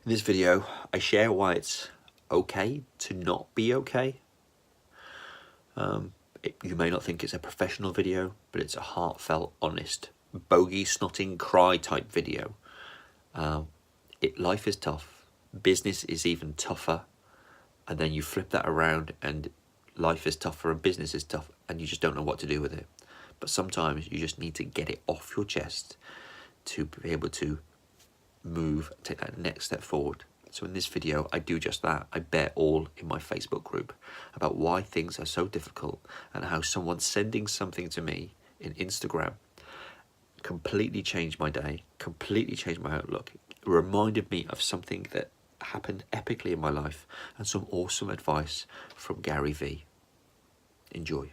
In this video, I share why it's okay to not be okay. You may not think it's a professional video, but it's a heartfelt, honest, bogey snotting cry type video. Life is tough, business is even tougher, and then you flip that around and life is tougher and business is tough and you just don't know what to do with it. But sometimes you just need to get it off your chest to be able to move, take that next step forward. So in this video, I do just that. I bear all in my Facebook group about why things are so difficult and how someone sending something to me in Instagram completely changed my day, completely changed my outlook. It reminded me of something that happened epically in my life and some awesome advice from Gary V. Enjoy.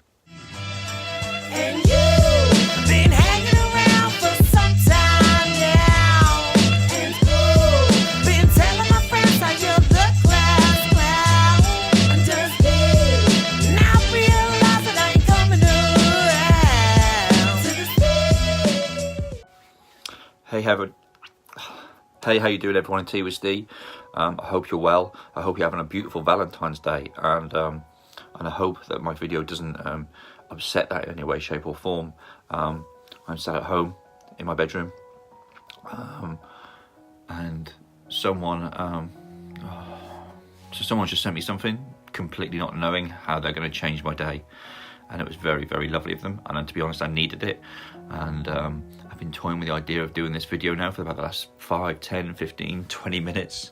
And you've been hanging around for some time now, and been telling my friends how you're the class clown, and just now realize that I ain't coming around to the Hey, how you doing, everyone? Tea with Steve. I hope you're well. I hope you're having a beautiful Valentine's Day, and I hope that my video doesn't upset that in any way, shape, or form. I'm sat at home in my bedroom, and someone just sent me something, completely not knowing how they're going to change my day, and it was very, very lovely of them. And to be honest, I needed it, and I've been toying with the idea of doing this video now for about the last 5, 10, 15, 20 minutes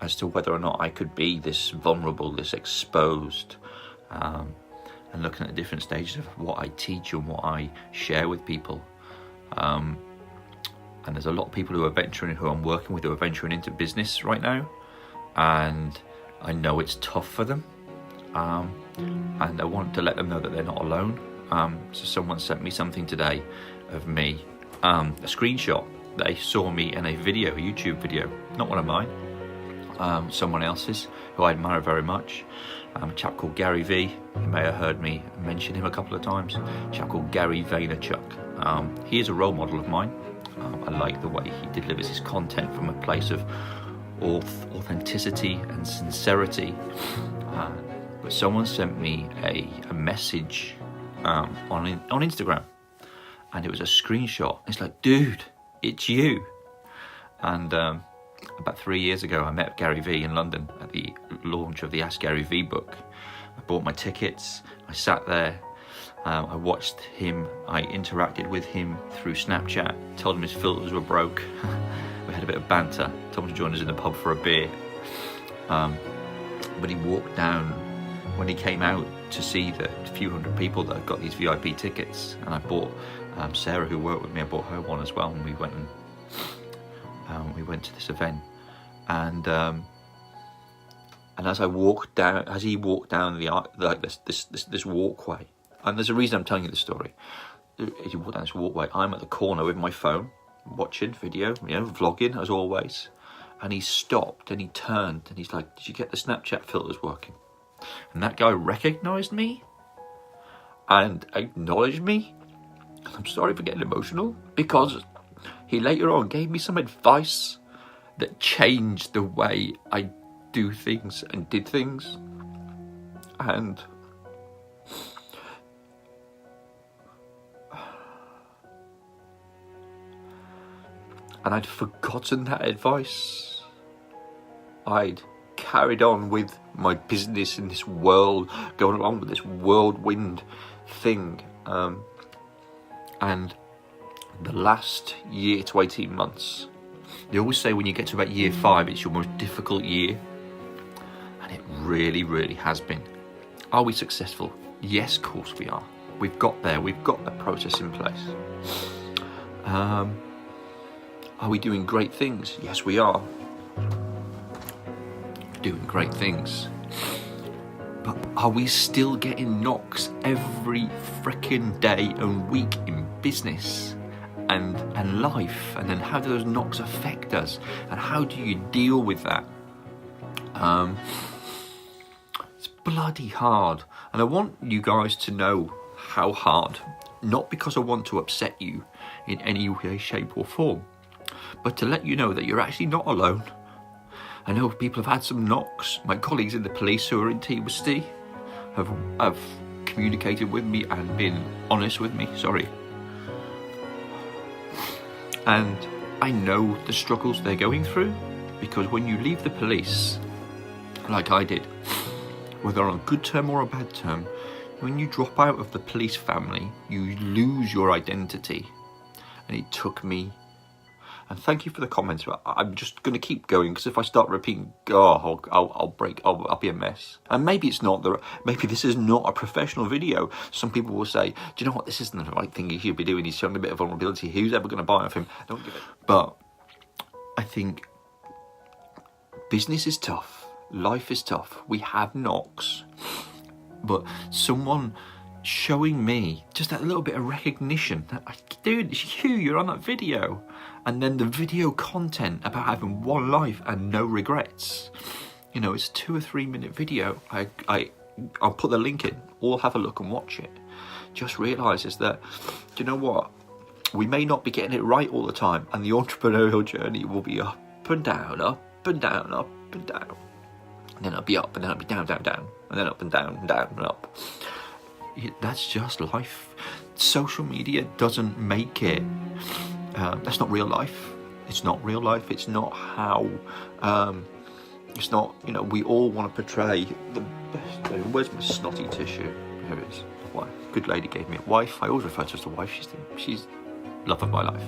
as to whether or not I could be this vulnerable, this exposed, and looking at the different stages of what I teach and what I share with people. And there's a lot of people who I'm working with, who are venturing into business right now, and I know it's tough for them, and I want to let them know that they're not alone. So someone sent me something today of me, a screenshot. They saw me in a video, a YouTube video, not one of mine, someone else's, who I admire very much. A chap called Gary V. You may have heard me mention him a couple of times. A chap called Gary Vaynerchuk. He is a role model of mine. I like the way he delivers his content from a place of authenticity and sincerity. But someone sent me a message on Instagram, and it was a screenshot. It's like, dude, it's you. And about 3 years ago, I met Gary V in London at the launch of the Ask Gary V book. I bought my tickets, I sat there, I watched him, I interacted with him through Snapchat, told him his filters were broke. We had a bit of banter, told him to join us in the pub for a beer. But he walked down, when he came out to see the few hundred people that had got these VIP tickets, and I bought Sarah, who worked with me, I bought her one as well, and we went to this event, and as he walked down this walkway, and there's a reason I'm telling you this story. As he walked down this walkway, I'm at the corner with my phone, watching video, vlogging as always, and he stopped and he turned and he's like, "Did you get the Snapchat filters working?" And that guy recognised me and acknowledged me. I'm sorry for getting emotional, because he later on gave me some advice that changed the way I do things and did things. And I'd forgotten that advice. I'd carried on with my business in this world, going along with this whirlwind thing. And the last year to 18 months, they always say when you get to about year 5, it's your most difficult year. And it really, really has been. Are we successful? Yes, of course we are. We've got there. We've got the process in place. Are we doing great things? Yes, we are. Doing great things. But are we still getting knocks every frickin' day and week in business and life? And then how do those knocks affect us? And how do you deal with that? It's bloody hard. And I want you guys to know how hard. Not because I want to upset you in any way, shape or form, but to let you know that you're actually not alone. I know people have had some knocks. My colleagues in the police who are in Team Steve have communicated with me and been honest with me, and I know the struggles they're going through, because when you leave the police, like I did, whether on a good term or a bad term, when you drop out of the police family, you lose your identity. And it took me, and thank you for the comments, but I'm just going to keep going, because if I start repeating, I'll be a mess. And maybe it's not maybe this is not a professional video. Some people will say, do you know what, this isn't the right thing he should be doing, he's showing a bit of vulnerability, who's ever going to buy off him? Don't give it. But I think business is tough, life is tough, we have knocks, but someone showing me just that little bit of recognition that, dude, it's you're on that video, and then the video content about having one life and no regrets. You know, it's a 2 or 3 minute video. I'll put the link in, or have a look and watch it. Just realises that, do you know what, we may not be getting it right all the time, and the entrepreneurial journey will be up and down, up and down, up and down, and then it'll be up, and then it'll be down, down, down, and then up and down, and down and up. That's just life. Social media doesn't make it. That's not real life. It's not real life. It's not how. It's not. You know, we all want to portray the best. Where's my snotty tissue? Here it is. Wife. Good lady gave me a wife. I always refer to her as a wife. She's love of my life.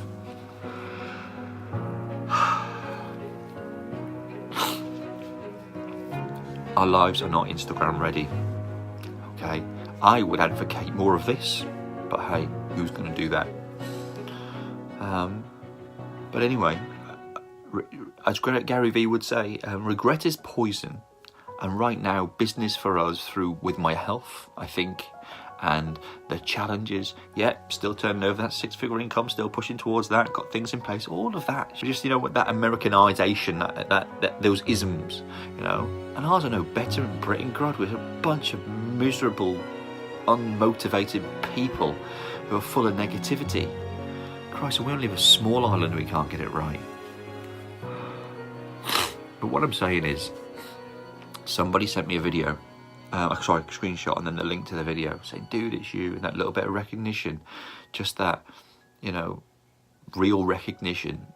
Our lives are not Instagram ready. Okay. I would advocate more of this, but hey, who's going to do that? But anyway, as Gary Vee would say, regret is poison. And right now, business for us with my health, I think, and the challenges, still turning over that 6-figure income, still pushing towards that, got things in place, all of that. Just, you know, what that Americanization, that those isms, you know. And ours are no better in Britain. God, we're a bunch of miserable, unmotivated people who are full of negativity. Christ, we only live a small island, we can't get it right. But what I'm saying is, somebody sent me a video, a screenshot, and then the link to the video, saying, dude, it's you, and that little bit of recognition, just that, you know, real recognition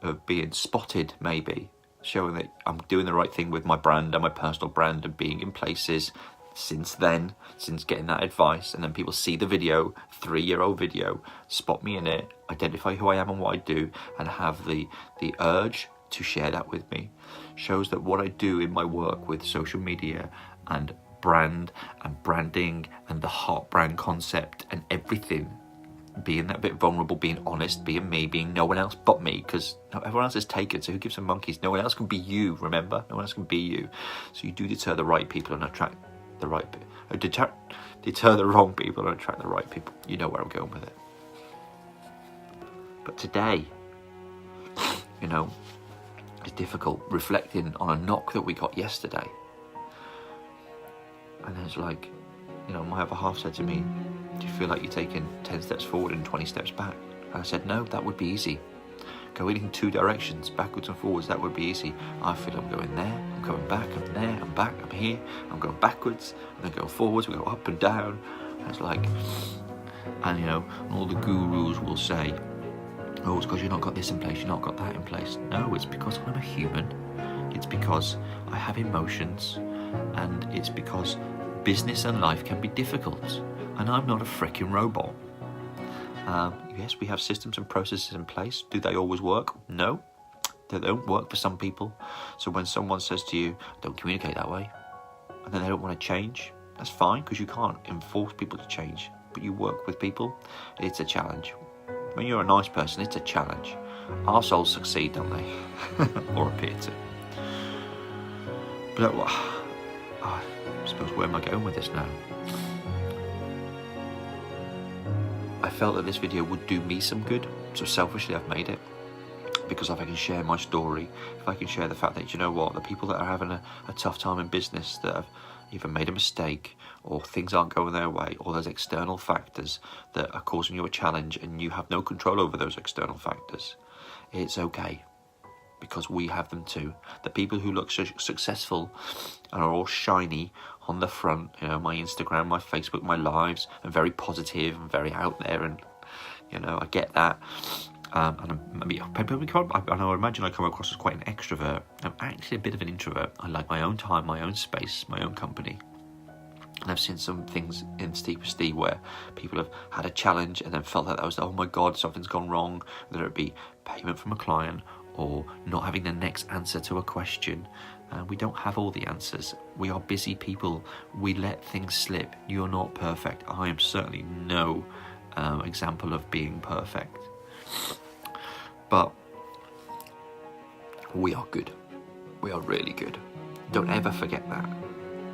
of being spotted, maybe, showing that I'm doing the right thing with my brand and my personal brand, and being in places since getting that advice, and then people see the video, 3-year-old video, spot me in it, identify who I am and what I do, and have the urge to share that with me, shows that what I do in my work with social media and brand and branding and the heart brand concept and everything, being that bit vulnerable, being honest, being me, being no one else but me, because everyone else is taken, so who gives a monkeys? No one else can be you, remember? No one else can be you. So you do deter the right people and attract the right people. Deter the wrong people and attract the right people. You know where I'm going with it. But today, you know, it's difficult reflecting on a knock that we got yesterday. And it's like, you know, my other half said to me, do you feel like you're taking 10 steps forward and 20 steps back? And I said, no, that would be easy. Going in 2 directions, backwards and forwards, that would be easy. I feel I'm going there, I'm going back, I'm there, I'm back, I'm here, I'm going backwards, and then go forwards, we go up and down. And it's like, and you know, all the gurus will say, oh, it's because you've not got this in place, you've not got that in place. No, it's because I'm a human. It's because I have emotions, and it's because business and life can be difficult, and I'm not a freaking robot. Yes, we have systems and processes in place. Do they always work? No, they don't work for some people. So when someone says to you, don't communicate that way, and then they don't want to change, that's fine, because you can't enforce people to change, but you work with people. It's a challenge. When you're a nice person, it's a challenge. Our souls succeed, don't they? Or appear to. But I suppose, where am I going with this now? I felt that this video would do me some good, so selfishly I've made it. Because if I can share my story, if I can share the fact that, you know what, the people that are having a tough time in business, that have either made a mistake, or things aren't going their way, or there's external factors that are causing you a challenge and you have no control over those external factors. It's okay, because we have them too. The people who look successful and are all shiny on the front, you know, my Instagram, my Facebook, my lives, and very positive and very out there, and you know, I get that. And I imagine I come across as quite an extrovert. I'm actually a bit of an introvert. I like my own time, my own space, my own company. And I've seen some things in Steep with Steve where people have had a challenge and then felt that was, oh my God, something's gone wrong, whether it be payment from a client or not having the next answer to a question. We don't have all the answers. We are busy people. We let things slip. You're not perfect. I am certainly no example of being perfect. But we are good. We are really good. Don't ever forget that.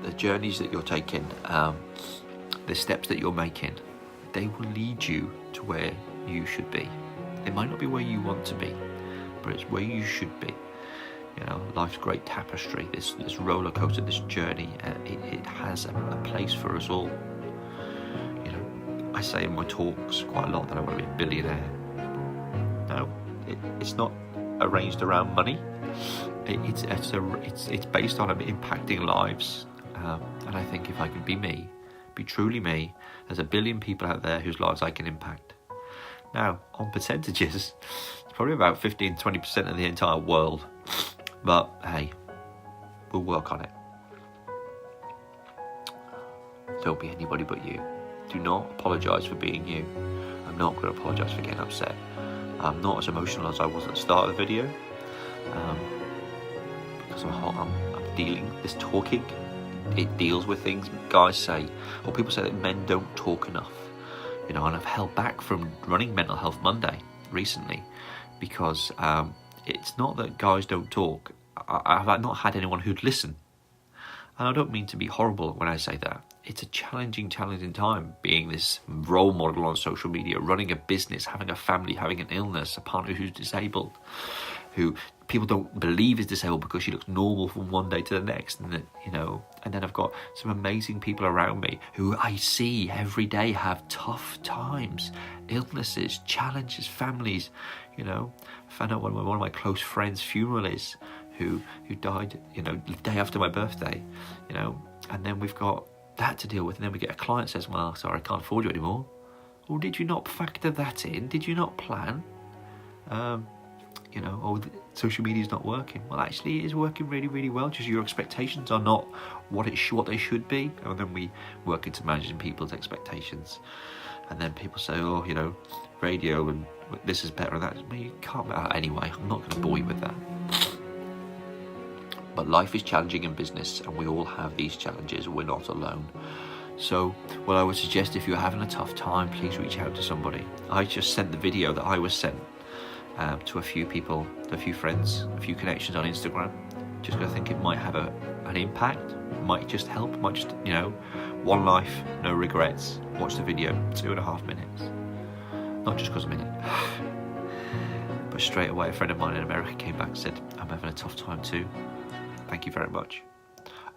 The journeys that you're taking, the steps that you're making, they will lead you to where you should be. It might not be where you want to be, but it's where you should be. You know, life's great tapestry, this roller coaster, this journey, it has a place for us all. You know, I say in my talks quite a lot that I want to be a billionaire. No, it's not arranged around money. It's based on impacting lives. And I think if I can be me, be truly me, there's a billion people out there whose lives I can impact. Now, on percentages, it's probably about 15-20% of the entire world. But hey, we'll work on it. Don't be anybody but you. Do not apologise for being you. I'm not going to apologise for getting upset. I'm not as emotional as I was at the start of the video. Because I'm dealing, this talking, it deals with things. Guys say, or people say that men don't talk enough. You know, and I've held back from running Mental Health Monday recently because it's not that guys don't talk. I've not had anyone who'd listen. And I don't mean to be horrible when I say that. It's a challenging time being this role model on social media, running a business, having a family, having an illness, a partner who's disabled, who people don't believe is disabled because she looks normal from one day to the next. And that, you know, and then I've got some amazing people around me who I see every day have tough times, illnesses, challenges, families. You know, I found out one of my close friends' funeral is, who died, you know, the day after my birthday, you know, and then we've got that to deal with, and then we get a client says, well, sorry, I can't afford you anymore. Well, did you not factor that in? Did you not plan? You know, oh, social media is not working. Well, actually, it is working really, really well. Just your expectations are not what they should be. And then we work into managing people's expectations. And then people say, oh, you know, radio and this is better and that. Well, you can't. Anyway, I'm not going to bore you with that. But life is challenging in business, and we all have these challenges. We're not alone. So, what I would suggest, if you're having a tough time, please reach out to somebody. I just sent the video that I was sent to a few people, a few friends, a few connections on Instagram. Just because I think it might have an impact, it might just help, it might just, you know, one life, no regrets. Watch the video, 2.5 minutes. Not just because I'm in it. But straight away, a friend of mine in America came back and said, I'm having a tough time too. Thank you very much.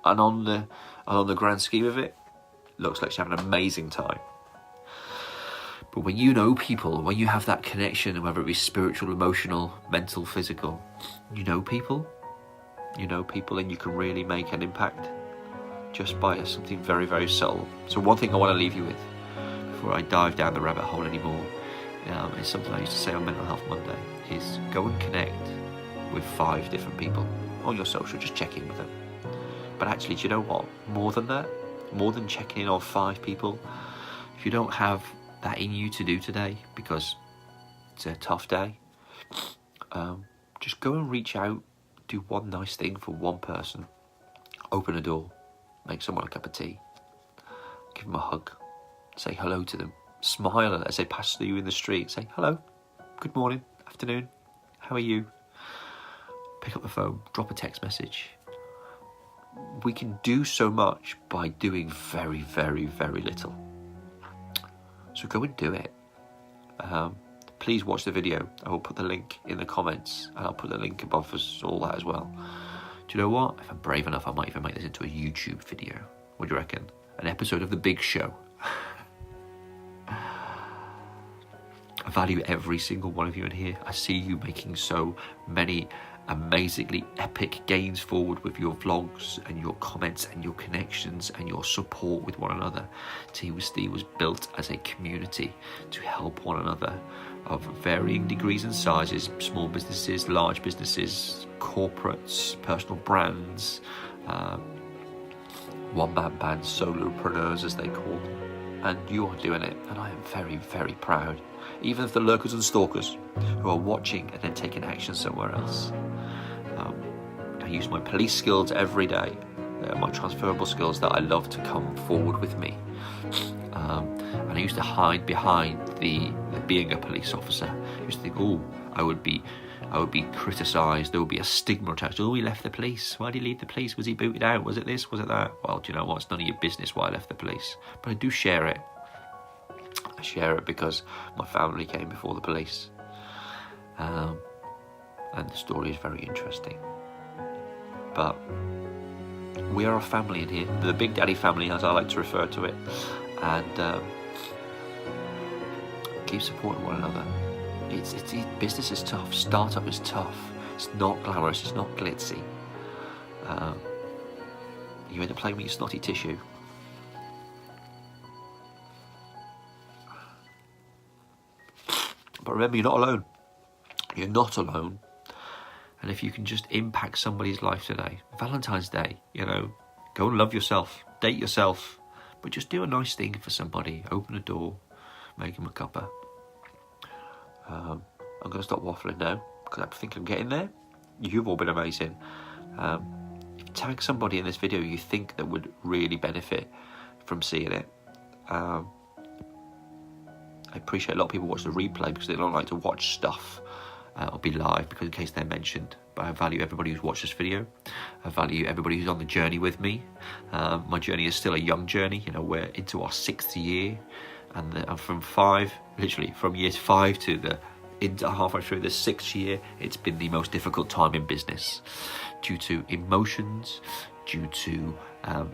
And on the grand scheme of it, looks like she's having an amazing time. But when you know people, when you have that connection, whether it be spiritual, emotional, mental, physical, you know people and you can really make an impact just by something very, very subtle. So one thing I want to leave you with, before I dive down the rabbit hole anymore, is something I used to say on Mental Health Monday, is go and connect with 5 different people on your social, just check in with them. But actually, do you know what? More than that, more than checking in on 5 people, if you don't have that in you to do today because it's a tough day, just go and reach out, do one nice thing for one person, open a door, make someone a cup of tea, give them a hug, say hello to them, smile at them as they pass through you in the street, say hello, good morning, afternoon, how are you? Pick up the phone, drop a text message. We can do so much by doing very, very, very little. So go and do it. Please watch the video. I will put the link in the comments, and I'll put the link above us, all that as well. Do you know what? If I'm brave enough, I might even make this into a YouTube video. What do you reckon? An episode of The Big Show. I value every single one of you in here. I see you making so many amazingly epic gains forward with your vlogs and your comments and your connections and your support with one another. Tea with Steve was built as a community to help one another of varying degrees and sizes, small businesses, large businesses, corporates, personal brands, one-man bands, solopreneurs as they call them. And you are doing it, and I am very, very proud. Even of the lurkers and stalkers who are watching and then taking action somewhere else. I use my police skills every day. They are my transferable skills that I love to come forward with me. And I used to hide behind the being a police officer. I used to think, oh, I would be criticised. There would be a stigma attached. Oh, he left the police. Why did he leave the police? Was he booted out? Was it this? Was it that? Well, do you know what? It's none of your business why I left the police. But I do share it. I share it because my family came before the police. And the story is very interesting. But we are a family in here, the Big Daddy family, as I like to refer to it. And keep supporting one another. Business is tough. Startup is tough. It's not glamorous. It's not glitzy. You end up playing with your snotty tissue. But remember, you're not alone. You're not alone. And if you can just impact somebody's life today, Valentine's Day, go and love yourself, date yourself, but just do a nice thing for somebody. Open a door, make them a cuppa. I'm going to stop waffling now because I think I'm getting there. You've all been amazing. Tag somebody in this video you think that would really benefit from seeing it. I appreciate a lot of people watch the replay because they don't like to watch stuff or be live because in case they're mentioned. But I value everybody who's watched this video. I value everybody who's on the journey with me. My journey is still a young journey. We're into our 6th year, and from years 5 to into halfway through the 6th year, it's been the most difficult time in business due to emotions, due to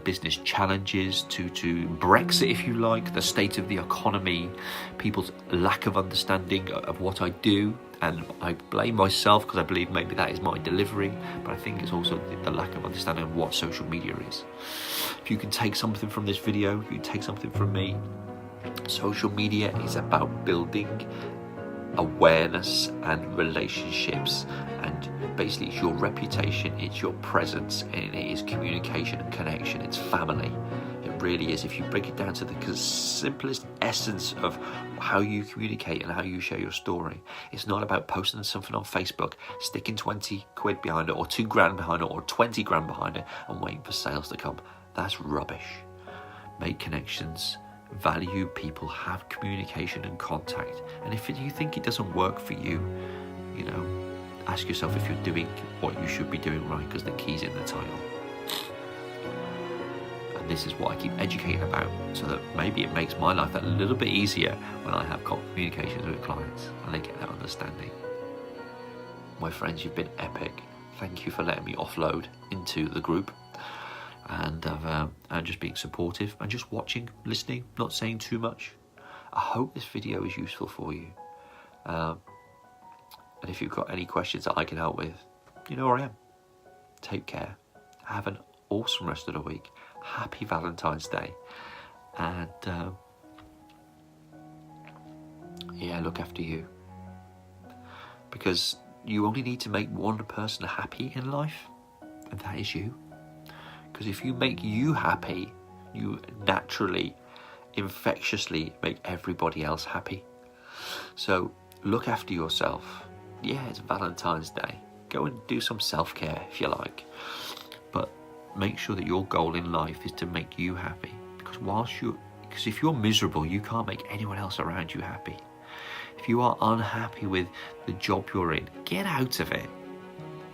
business challenges, due to Brexit, if you like, the state of the economy, people's lack of understanding of what I do. And I blame myself because I believe maybe that is my delivery, but I think it's also the lack of understanding of what social media is. If you can take something from this video, if you take something from me, social media is about building awareness and relationships, and basically it's your reputation, it's your presence, and it is communication and connection. It's family. It really is. If you break it down to the simplest essence of how you communicate and how you share your story, it's not about posting something on Facebook, sticking 20 quid behind it or 2 grand behind it or 20 grand behind it and waiting for sales to come. That's rubbish. Make connections, value people, have communication and contact. And if you think it doesn't work for you, ask yourself if you're doing what you should be doing right, because the key's in the title. And this is what I keep educating about, so that maybe it makes my life a little bit easier when I have communications with clients and they get that understanding. My friends, you've been epic. Thank you for letting me offload into the group. And just being supportive and just watching, listening, not saying too much. I hope this video is useful for you. And if you've got any questions that I can help with, you know where I am. Take care. Have an awesome rest of the week. Happy Valentine's Day. And look after you. Because you only need to make one person happy in life, and that is you. Because if you make you happy, you naturally, infectiously make everybody else happy. So look after yourself. Yeah, it's Valentine's Day. Go and do some self-care if you like. But make sure that your goal in life is to make you happy. Because if you're miserable, you can't make anyone else around you happy. If you are unhappy with the job you're in, get out of it.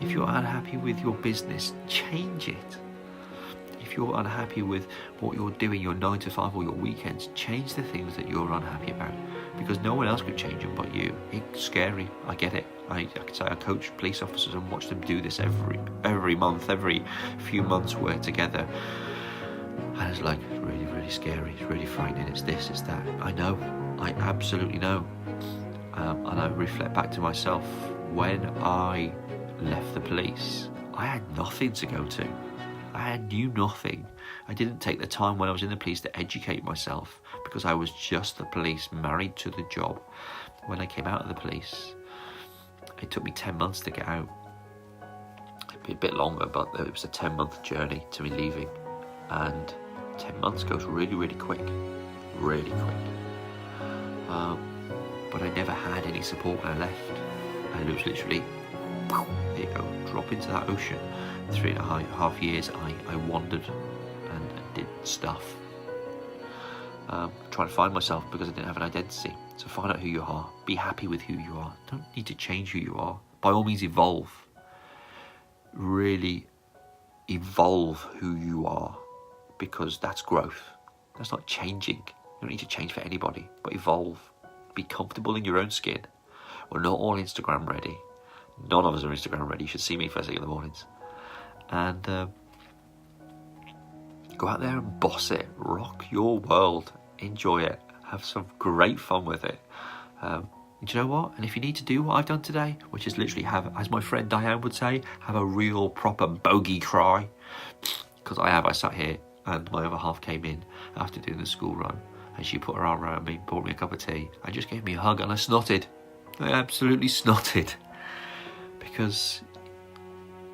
If you're unhappy with your business, change it. If you're unhappy with what you're doing, your 9 to 5 or your weekends, change the things that you're unhappy about, because no one else could change them but you. It's scary, I get it. I can say I coach police officers and watch them do this every month, every few months we're together. And it's like, it's really, really scary, it's really frightening, it's this, it's that. I know, I absolutely know. And I reflect back to myself, when I left the police, I had nothing to go to. I knew nothing. I didn't take the time when I was in the police to educate myself, because I was just the police, married to the job. When I came out of the police, it took me 10 months to get out. It'd be a bit longer, but it was a 10-month journey to me leaving. And 10 months goes really, really quick. Really quick. But I never had any support when I left. And it was literally, there you go, drop into that ocean. 3.5 years I wandered and did stuff. Trying to find myself because I didn't have an identity. So find out who you are. Be happy with who you are. Don't need to change who you are. By all means, evolve. Really evolve who you are, because that's growth. That's not changing. You don't need to change for anybody, but evolve. Be comfortable in your own skin. We're not all Instagram ready. None of us are Instagram ready. You should see me first thing in the mornings. And go out there and boss it. Rock your world. Enjoy it. Have some great fun with it. Do you know what? And if you need to do what I've done today, which is literally have, as my friend Diane would say, have a real proper bogey cry. Because I sat here and my other half came in after doing the school run, and she put her arm around me, brought me a cup of tea, and just gave me a hug, and I snotted. I absolutely snotted. Because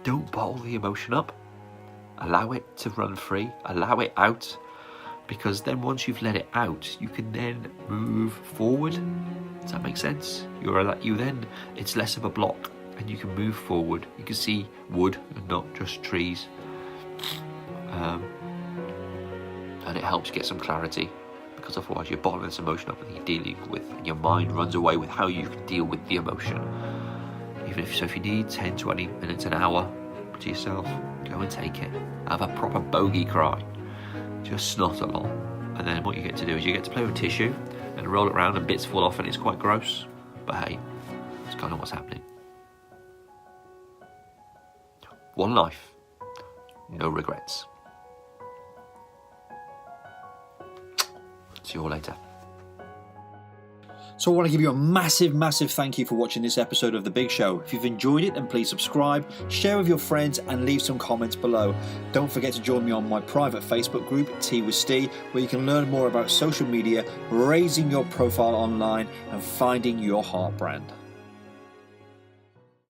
don't bottle the emotion up. Allow it to run free. Allow it out. Because then once you've let it out, you can then move forward. Does that make sense? It's less of a block, and you can move forward. You can see wood and not just trees. And it helps get some clarity, because otherwise you're bottling this emotion up and you're dealing with, and your mind runs away with how you can deal with the emotion. If you need 10, 20 minutes, an hour to yourself, go and take it. Have a proper bogey cry. Just snot a lot. And then what you get to do is you get to play with tissue and roll it around, and bits fall off, and it's quite gross. But hey, it's kind of what's happening. One life, no regrets. See you all later. So I want to give you a massive, massive thank you for watching this episode of The Big Show. If you've enjoyed it, then please subscribe, share with your friends, and leave some comments below. Don't forget to join me on my private Facebook group, Tea with Steve, where you can learn more about social media, raising your profile online, and finding your heart brand.